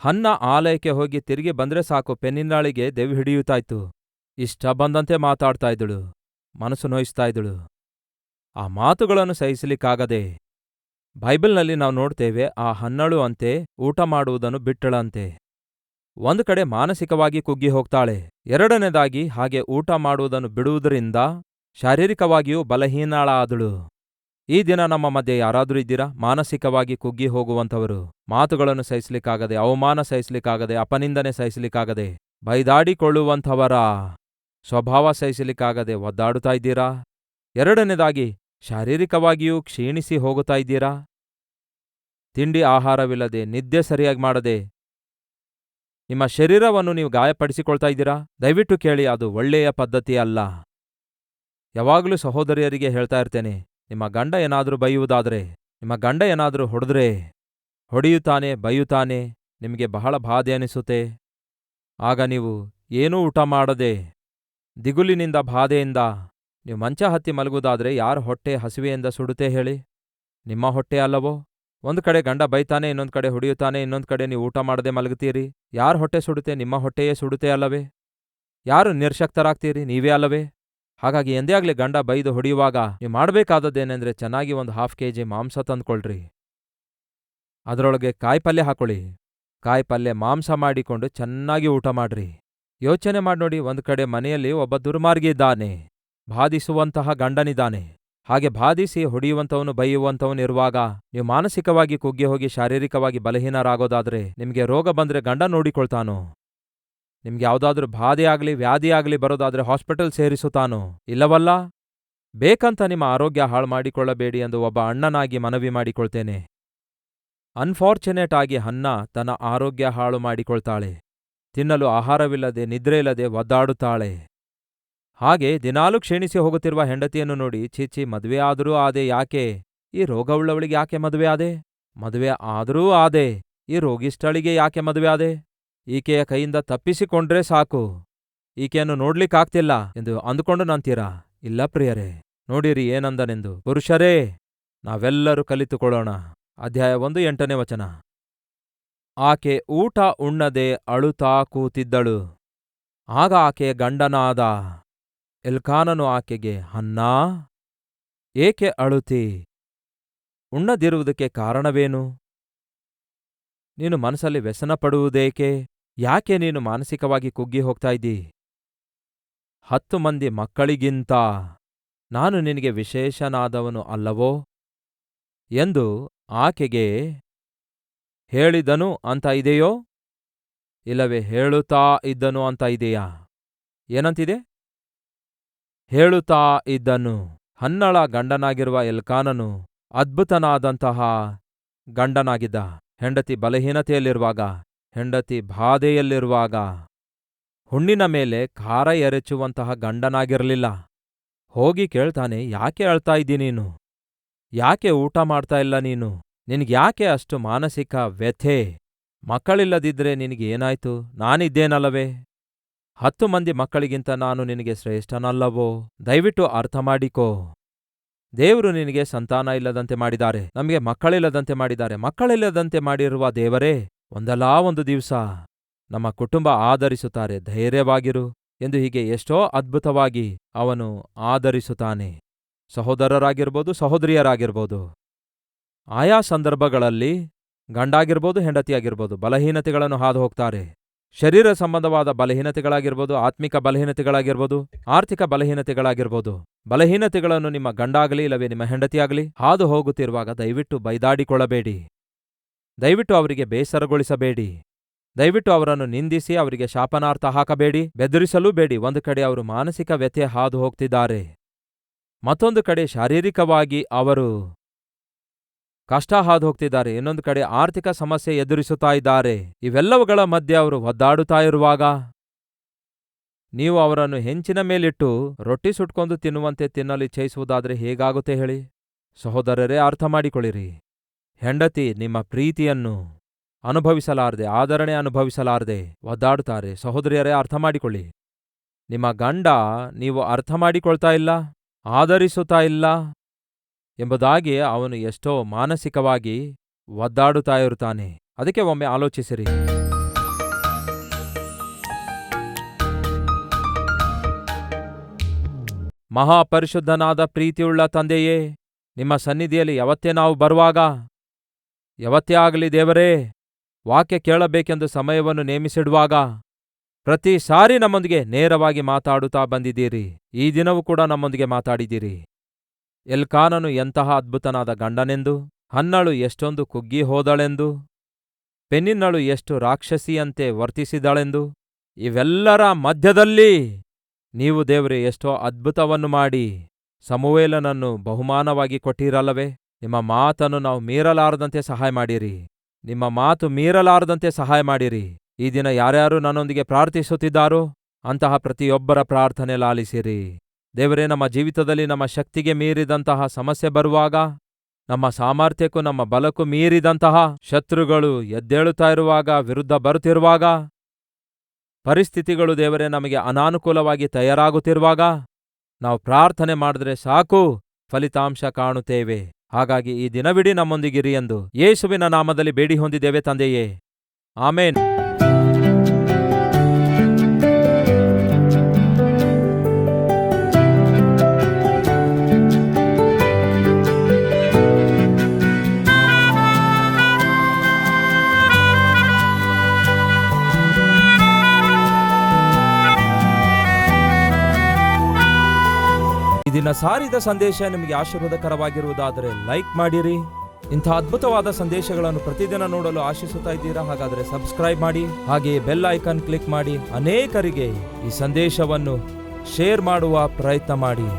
ಹನ್ನ ಆಲಯಕ್ಕೆ ಹೋಗಿ ತಿರುಗಿ ಬಂದ್ರೆ ಸಾಕು, ಪೆನಿನ್ನಾಳಿಗೆ ದೆವ್ವ ಹಿಡಿಯುತ್ತಾಯ್ತು. ಇಷ್ಟ ಬಂದಂತೆ ಮಾತಾಡ್ತಾ ಇದ್ದಳು, ಮನಸ್ಸು ನೋಯಿಸ್ತಾ ಇದ್ದಳು. ಆ ಮಾತುಗಳನ್ನು ಸಹಿಸಲಿಕ್ಕಾಗದೆ ಬೈಬಲ್ನಲ್ಲಿ ನಾವು ನೋಡ್ತೇವೆ, ಆ ಹನ್ನಳು ಅಂತೆ ಊಟ ಮಾಡುವುದನ್ನು ಬಿಟ್ಟಳಂತೆ. ಒಂದು ಕಡೆ ಮಾನಸಿಕವಾಗಿ ಕುಗ್ಗಿ ಹೋಗ್ತಾಳೆ, ಎರಡನೇದಾಗಿ ಹಾಗೆ ಊಟ ಮಾಡುವುದನ್ನು ಬಿಡುವುದರಿಂದ ಶಾರೀರಿಕವಾಗಿಯೂ ಬಲಹೀನಳಾದಳು. ಈ ದಿನ ನಮ್ಮ ಮಧ್ಯೆ ಯಾರಾದರೂ ಇದ್ದೀರಾ ಮಾನಸಿಕವಾಗಿ ಕುಗ್ಗಿ ಹೋಗುವಂಥವರು? ಮಾತುಗಳನ್ನು ಸಹಿಸಲಿಕ್ಕಾಗದೆ, ಅವಮಾನ ಸಹಿಸಲಿಕ್ಕಾಗದೆ, ಅಪನಿಂದನೆ ಸಹಿಸಲಿಕ್ಕಾಗದೆ, ಬೈದಾಡಿಕೊಳ್ಳುವಂಥವರ ಸ್ವಭಾವ ಸಹಿಸಲಿಕ್ಕಾಗದೆ ಒದ್ದಾಡುತ್ತಾ ಇದ್ದೀರಾ? ಎರಡನೇದಾಗಿ ಶಾರೀರಿಕವಾಗಿಯೂ ಕ್ಷೀಣಿಸಿ ಹೋಗುತ್ತಾ ಇದ್ದೀರಾ? ತಿಂಡಿ ಆಹಾರವಿಲ್ಲದೆ, ನಿದ್ದೆ ಸರಿಯಾಗಿ ಮಾಡದೆ ನಿಮ್ಮ ಶರೀರವನ್ನು ನೀವು ಗಾಯಪಡಿಸಿಕೊಳ್ತಾ ಇದ್ದೀರಾ? ದಯವಿಟ್ಟು ಕೇಳಿ, ಅದು ಒಳ್ಳೆಯ ಪದ್ಧತಿ ಅಲ್ಲ. ಯಾವಾಗಲೂ ಸಹೋದರಿಯರಿಗೆ ಹೇಳ್ತಾ ಇರ್ತೇನೆ, ನಿಮ್ಮ ಗಂಡ ಏನಾದರೂ ಬೈಯುವುದಾದರೆ, ನಿಮ್ಮ ಗಂಡ ಏನಾದರೂ ಹೊಡೆಯುತ್ತಾನೆ, ಬೈಯುತ್ತಾನೆ, ನಿಮಗೆ ಬಹಳ ಬಾಧೆ ಅನಿಸುತ್ತೆ. ಆಗ ನೀವು ಏನೂ ಊಟ ಮಾಡದೆ ದಿಗುಲಿನಿಂದ ಬಾಧೆಯಿಂದ ನೀವು ಮಂಚ ಹತ್ತಿ ಮಲಗುವುದಾದರೆ ಯಾರ ಹೊಟ್ಟೆ ಹಸಿವೆಯಿಂದ ಸುಡುತ್ತೆ ಹೇಳಿ? ನಿಮ್ಮ ಹೊಟ್ಟೆ ಅಲ್ಲವೋ? ಒಂದು ಕಡೆ ಗಂಡ ಬೈತಾನೆ, ಇನ್ನೊಂದು ಕಡೆ ಹೊಡೆಯುತ್ತಾನೆ, ಇನ್ನೊಂದು ಕಡೆ ನೀವು ಊಟ ಮಾಡದೆ ಮಲಗುತ್ತೀರಿ. ಯಾರ ಹೊಟ್ಟೆ ಸುಡುತ್ತೆ? ನಿಮ್ಮ ಹೊಟ್ಟೆಯೇ ಸುಡುತ್ತೆ ಅಲ್ಲವೇ? ಯಾರು ನಿರ್ಶಕ್ತರಾಗ್ತೀರಿ? ನೀವೇ ಅಲ್ಲವೇ? ಹಾಗಾಗಿ ಎಂದೇ ಆಗಲಿ ಗಂಡ ಬೈದು ಹೊಡೆಯುವಾಗ ನೀವು ಮಾಡಬೇಕಾದದ್ದೇನೆಂದರೆ, ಚೆನ್ನಾಗಿ ಒಂದು 1/2 kg ಮಾಂಸ ತಂದ್ಕೊಳ್ರಿ. ಅದರೊಳಗೆ ಕಾಯಿಪಲ್ಯ ಹಾಕೊಳ್ಳಿ. ಕಾಯಿಪಲ್ಯ ಮಾಂಸ ಮಾಡಿಕೊಂಡು ಚೆನ್ನಾಗಿ ಊಟ ಮಾಡ್ರಿ. ಯೋಚನೆ ಮಾಡಿ ನೋಡಿ, ಒಂದು ಕಡೆ ಮನೆಯಲ್ಲಿ ಒಬ್ಬ ದುರ್ಮಾರ್ಗಿ ಇದ್ದಾನೆ, ಬಾಧಿಸುವಂತಹ ಗಂಡನಿದ್ದಾನೆ. ಹಾಗೆ ಬಾಧಿಸಿ ಹೊಡೆಯುವಂಥವನು, ಬೈಯುವಂಥವನು ಇರುವಾಗ ನೀವು ಮಾನಸಿಕವಾಗಿ ಕುಗ್ಗಿ ಹೋಗಿ ಶಾರೀರಿಕವಾಗಿ ಬಲಹೀನರಾಗೋದಾದ್ರೆ, ನಿಮಗೆ ರೋಗ ಬಂದರೆ ಗಂಡ ನೋಡಿಕೊಳ್ತಾನೋ? ನಿಮ್ಗೆ ಯಾವುದಾದ್ರೂ ಬಾಧೆ ಆಗಲಿ, ವ್ಯಾಧಿ ಆಗಲಿ ಬರೋದಾದ್ರೆ ಹಾಸ್ಪಿಟಲ್ ಸೇರಿಸುತ್ತಾನೋ? ಇಲ್ಲವಲ್ಲ? ಬೇಕಂತ ನಿಮ್ಮ ಆರೋಗ್ಯ ಹಾಳು ಮಾಡಿಕೊಳ್ಳಬೇಡಿ ಎಂದು ಒಬ್ಬ ಅಣ್ಣನಾಗಿ ಮನವಿ ಮಾಡಿಕೊಳ್ತೇನೆ. ಅನ್ಫಾರ್ಚುನೇಟ್ ಆಗಿ ಹನ್ನ ತನ್ನ ಆರೋಗ್ಯ ಹಾಳು ಮಾಡಿಕೊಳ್ತಾಳೆ. ತಿನ್ನಲು ಆಹಾರವಿಲ್ಲದೆ, ನಿದ್ರೆ ಇಲ್ಲದೆ ಒದ್ದಾಡುತ್ತಾಳೆ. ಹಾಗೆ ದಿನಾಲೂ ಕ್ಷೀಣಿಸಿ ಹೋಗುತ್ತಿರುವ ಹೆಂಡತಿಯನ್ನು ನೋಡಿ, ಚೀಚಿ, ಮದುವೆ ಆದರೂ ಆದೆ, ಯಾಕೆ ಈ ರೋಗವುಳ್ಳವಳಿಗೆ ಯಾಕೆ ಮದುವೆ ಆದೆ? ಮದುವೆ ಆದರೂ ಆದೆ, ಈ ರೋಗಿಷ್ಠಳಿಗೆ ಯಾಕೆ ಮದುವೆ ಆದೆ? ಈಕೆಯ ಕೈಯಿಂದ ತಪ್ಪಿಸಿಕೊಂಡ್ರೆ ಸಾಕು, ಈಕೆಯನ್ನು ನೋಡ್ಲಿಕ್ಕಾಗ್ತಿಲ್ಲ ಎಂದು ಅಂದುಕೊಂಡು ನಂತೀರಾ? ಇಲ್ಲ ಪ್ರಿಯರೇ, ನೋಡಿರಿ ಏನಂದನೆಂದು. ಪುರುಷರೇ, ನಾವೆಲ್ಲರೂ ಕಲಿತುಕೊಳ್ಳೋಣ. ಅಧ್ಯಾಯ 1 8ನೇ ವಚನ. ಆಕೆ ಊಟ ಉಣ್ಣದೆ ಅಳುತ್ತಾ ಕೂತಿದ್ದಳು. ಆಗ ಆಕೆಯ ಗಂಡನಾದ ಎಲ್ಕಾನನು ಆಕೆಗೆ, ಹನ್ನಾ, ಏಕೆ ಅಳುತ್ತಿ? ಉಣ್ಣದಿರುವುದಕ್ಕೆ ಕಾರಣವೇನು? ನೀನು ಮನಸ್ಸಲ್ಲಿ ವ್ಯಸನ ಪಡುವುದೇಕೆ? ಯಾಕೆ ನೀನು ಮಾನಸಿಕವಾಗಿ ಕುಗ್ಗಿ ಹೋಗ್ತಾ ಇದ್ದಿ? 10 ಮಂದಿ ಮಕ್ಕಳಿಗಿಂತ ನಾನು ನಿನಗೆ ವಿಶೇಷನಾದವನು ಅಲ್ಲವೋ ಎಂದು ಆಕೆಗೆ ಹೇಳಿದನು ಅಂತ ಇದೆಯೋ, ಇಲ್ಲವೇ ಹೇಳುತ್ತಾ ಇದ್ದನು ಅಂತ ಇದೆಯಾ? ಏನಂತಿದೆ? ಹೇಳುತ್ತಾ ಇದ್ದನು. ಹನ್ನಳ ಗಂಡನಾಗಿರುವ ಎಲ್ಕಾನನು ಅದ್ಭುತನಾದಂತಹ ಗಂಡನಾಗಿದ್ದ. ಹೆಂಡತಿ ಬಲಹೀನತೆಯಲ್ಲಿರುವಾಗ, ಹೆಂಡತಿ ಬಾಧೆಯಲ್ಲಿರುವಾಗ ಹುಣ್ಣಿನ ಮೇಲೆ ಖಾರ ಎರಚುವಂತಹ ಗಂಡನಾಗಿರಲಿಲ್ಲ. ಹೋಗಿ ಕೇಳ್ತಾನೆ, ಯಾಕೆ ಅಳ್ತಾ ಇದ್ದಿ ನೀನು? ಯಾಕೆ ಊಟ ಮಾಡ್ತಾ ಇಲ್ಲ ನೀನು? ನಿನಗ್ಯಾಕೆ ಅಷ್ಟು ಮಾನಸಿಕ ವ್ಯಥೆ? ಮಕ್ಕಳಿಲ್ಲದಿದ್ರೆ ನಿನಗೇನಾಯ್ತು? ನಾನಿದ್ದೇನಲ್ಲವೇ? 10 ಮಂದಿ ಮಕ್ಕಳಿಗಿಂತ ನಾನು ನಿನಗೆ ಶ್ರೇಷ್ಠನಲ್ಲವೋ? ದಯವಿಟ್ಟು ಅರ್ಥ ಮಾಡಿಕೋ. ದೇವರು ನಿನಗೆ ಸಂತಾನ ಇಲ್ಲದಂತೆ ಮಾಡಿದ್ದಾರೆ, ನಮಗೆ ಮಕ್ಕಳಿಲ್ಲದಂತೆ ಮಾಡಿದ್ದಾರೆ. ಮಕ್ಕಳಿಲ್ಲದಂತೆ ಮಾಡಿರುವ ದೇವರೇ ಒಂದಲ್ಲಾ ಒಂದು ದಿವಸ ನಮ್ಮ ಕುಟುಂಬ ಆಧರಿಸುತ್ತಾರೆ, ಧೈರ್ಯವಾಗಿರು ಎಂದು ಹೀಗೆ ಎಷ್ಟೋ ಅದ್ಭುತವಾಗಿ ಅವನು ಆಧರಿಸುತ್ತಾನೆ. ಸಹೋದರರಾಗಿರ್ಬೋದು, ಸಹೋದರಿಯರಾಗಿರ್ಬೋದು, ಆಯಾ ಸಂದರ್ಭಗಳಲ್ಲಿ ಗಂಡಾಗಿರ್ಬೋದು, ಹೆಂಡತಿಯಾಗಿರ್ಬೋದು, ಬಲಹೀನತೆಗಳನ್ನು ಹಾದು ಹೋಗ್ತಾರೆ. ಶರೀರ ಸಂಬಂಧವಾದ ಬಲಹೀನತೆಗಳಾಗಿರ್ಬೋದು, ಆತ್ಮಿಕ ಬಲಹೀನತೆಗಳಾಗಿರ್ಬೋದು, ಆರ್ಥಿಕ ಬಲಹೀನತೆಗಳಾಗಿರ್ಬೋದು. ಬಲಹೀನತೆಗಳನ್ನು ನಿಮ್ಮ ಗಂಡಾಗಲಿ ಇಲ್ಲವೇ ನಿಮ್ಮ ಹೆಂಡತಿಯಾಗಲಿ ಹಾದು ಹೋಗುತ್ತಿರುವಾಗ ದಯವಿಟ್ಟು ಬೈದಾಡಿಕೊಳ್ಳಬೇಡಿ. ದಯವಿಟ್ಟು ಅವರಿಗೆ ಬೇಸರಗೊಳಿಸಬೇಡಿ. ದಯವಿಟ್ಟು ಅವರನ್ನು ನಿಂದಿಸಿ ಅವರಿಗೆ ಶಾಪನಾರ್ಥ ಹಾಕಬೇಡಿ, ಬೆದರಿಸಲೂ ಬೇಡಿ. ಒಂದು ಕಡೆ ಅವರು ಮಾನಸಿಕ ವ್ಯಥೆ ಹಾದು ಹೋಗ್ತಿದ್ದಾರೆ, ಮತ್ತೊಂದು ಕಡೆ ಶಾರೀರಿಕವಾಗಿ ಅವರು ಕಷ್ಟ ಹಾದು ಹೋಗ್ತಿದ್ದಾರೆ, ಇನ್ನೊಂದು ಕಡೆ ಆರ್ಥಿಕ ಸಮಸ್ಯೆ ಎದುರಿಸುತ್ತಾ ಇದ್ದಾರೆ. ಇವೆಲ್ಲವುಗಳ ಮಧ್ಯೆ ಅವರು ಒದ್ದಾಡುತ್ತಾ ಇರುವಾಗ ನೀವು ಅವರನ್ನು ಹೆಂಚಿನ ಮೇಲಿಟ್ಟು ರೊಟ್ಟಿ ಸುಟ್ಕೊಂಡು ತಿನ್ನುವಂತೆ ತಿನ್ನಲು ಇಚ್ಛಯಿಸುವುದಾದರೆ ಹೇಗಾಗುತ್ತೆ ಹೇಳಿ? ಸಹೋದರರೇ, ಅರ್ಥ ಮಾಡಿಕೊಳ್ಳಿರಿ. ಹೆಂಡತಿ ನಿಮ್ಮ ಪ್ರೀತಿಯನ್ನು ಅನುಭವಿಸಲಾರದೆ, ಆದರಣೆ ಅನುಭವಿಸಲಾರದೆ ಒದ್ದಾಡುತ್ತಾರೆ. ಸಹೋದರಿಯರೇ, ಅರ್ಥ ಮಾಡಿಕೊಳ್ಳಿ. ನಿಮ್ಮ ಗಂಡ ನೀವು ಅರ್ಥ ಮಾಡಿಕೊಳ್ತಾ ಇಲ್ಲ, ಆದರಿಸುತ್ತಾ ಇಲ್ಲ ಎಂಬುದಾಗಿ ಅವನು ಎಷ್ಟೋ ಮಾನಸಿಕವಾಗಿ ಒದ್ದಾಡುತ್ತಾ ಇರುತ್ತಾನೆ. ಅದಕ್ಕೆ ಒಮ್ಮೆ ಆಲೋಚಿಸಿರಿ. ಮಹಾಪರಿಶುದ್ಧನಾದ ಪ್ರೀತಿಯುಳ್ಳ ತಂದೆಯೇ, ನಿಮ್ಮ ಸನ್ನಿಧಿಯಲ್ಲಿ ಯಾವತ್ತೇ ನಾವು ಬರುವಾಗ, ಯಾವತ್ತೇ ಆಗಲಿ ದೇವರೇ, ವಾಕ್ಯ ಕೇಳಬೇಕೆಂದು ಸಮಯವನ್ನು ನೇಮಿಸಿಡುವಾಗ ಪ್ರತಿ ಸಾರಿ ನಮ್ಮೊಂದಿಗೆ ನೇರವಾಗಿ ಮಾತಾಡುತ್ತಾ ಬಂದಿದ್ದೀರಿ. ಈ ದಿನವೂ ಕೂಡ ನಮ್ಮೊಂದಿಗೆ ಮಾತಾಡಿದ್ದೀರಿ. ಎಲ್ಕಾನನು ಎಂತಹ ಅದ್ಭುತನಾದ ಗಂಡನೆಂದು, ಹನ್ನಳು ಎಷ್ಟೊಂದು ಕುಗ್ಗಿ ಹೋದಳೆಂದು, ಪೆನಿನ್ನಳು ಎಷ್ಟು ರಾಕ್ಷಸಿಯಂತೆ ವರ್ತಿಸಿದಳೆಂದು, ಇವೆಲ್ಲರ ಮಧ್ಯದಲ್ಲಿ ನೀವು ದೇವರೇ ಎಷ್ಟೋ ಅದ್ಭುತವನ್ನು ಮಾಡಿ ಸಮುವೇಲನನ್ನು ಬಹುಮಾನವಾಗಿ ಕೊಟ್ಟಿರಲ್ಲವೇ? ನಿಮ್ಮ ಮಾತನ್ನು ನಾವು ಮೀರಲಾರದಂತೆ ಸಹಾಯ ಮಾಡಿರಿ. ನಿಮ್ಮ ಮಾತು ಮೀರಲಾರದಂತೆ ಸಹಾಯ ಮಾಡಿರಿ. ಈ ದಿನ ಯಾರ್ಯಾರು ನನ್ನೊಂದಿಗೆ ಪ್ರಾರ್ಥಿಸುತ್ತಿದ್ದಾರೋ ಅಂತಹ ಪ್ರತಿಯೊಬ್ಬರ ಪ್ರಾರ್ಥನೆ ಲಾಲಿಸಿರಿ. ದೇವರೇ, ನಮ್ಮ ಜೀವಿತದಲ್ಲಿ ನಮ್ಮ ಶಕ್ತಿಗೆ ಮೀರಿದಂತಹ ಸಮಸ್ಯೆ ಬರುವಾಗ, ನಮ್ಮ ಸಾಮರ್ಥ್ಯಕ್ಕೂ ನಮ್ಮ ಬಲಕ್ಕೂ ಮೀರಿದಂತಹ ಶತ್ರುಗಳು ಎದ್ದೇಳುತ್ತಾ ಇರುವಾಗ, ವಿರುದ್ಧ ಬರುತ್ತಿರುವಾಗ, ಪರಿಸ್ಥಿತಿಗಳು ದೇವರೇ ನಮಗೆ ಅನಾನುಕೂಲವಾಗಿ ತಯಾರಾಗುತ್ತಿರುವಾಗ, ನಾವು ಪ್ರಾರ್ಥನೆ ಮಾಡಿದ್ರೆ ಸಾಕು, ಫಲಿತಾಂಶ ಕಾಣುತ್ತೇವೆ. ಹಾಗಾಗಿ ಈ ದಿನವಿಡೀ ನಮ್ಮೊಂದಿಗಿರಿ ಎಂದು ಯೇಸುವಿನ ನಾಮದಲ್ಲಿ ಬೇಡಿ ಹೊಂದಿದ್ದೇವೆ ತಂದೆಯೇ, ಆಮೇನ್. ಈ ದಿನ ಸಾರಿದ ಸಂದೇಶ ನಿಮಗೆ ಆಶೀರ್ವಾದಕರವಾಗಿರುವುದಾದರೆ ಲೈಕ್ ಮಾಡಿರಿ. ಇಂಥ ಅದ್ಭುತವಾದ ಸಂದೇಶಗಳನ್ನು ಪ್ರತಿದಿನ ನೋಡಲು ಆಶಿಸುತ್ತಾ ಇದ್ದೀರಾ? ಹಾಗಾದರೆ ಸಬ್ಸ್ಕ್ರೈಬ್ ಮಾಡಿ, ಹಾಗೆಯೇ ಬೆಲ್ ಐಕಾನ್ ಕ್ಲಿಕ್ ಮಾಡಿ ಅನೇಕರಿಗೆ ಈ ಸಂದೇಶವನ್ನು ಶೇರ್ ಮಾಡುವ ಪ್ರಯತ್ನ ಮಾಡಿ.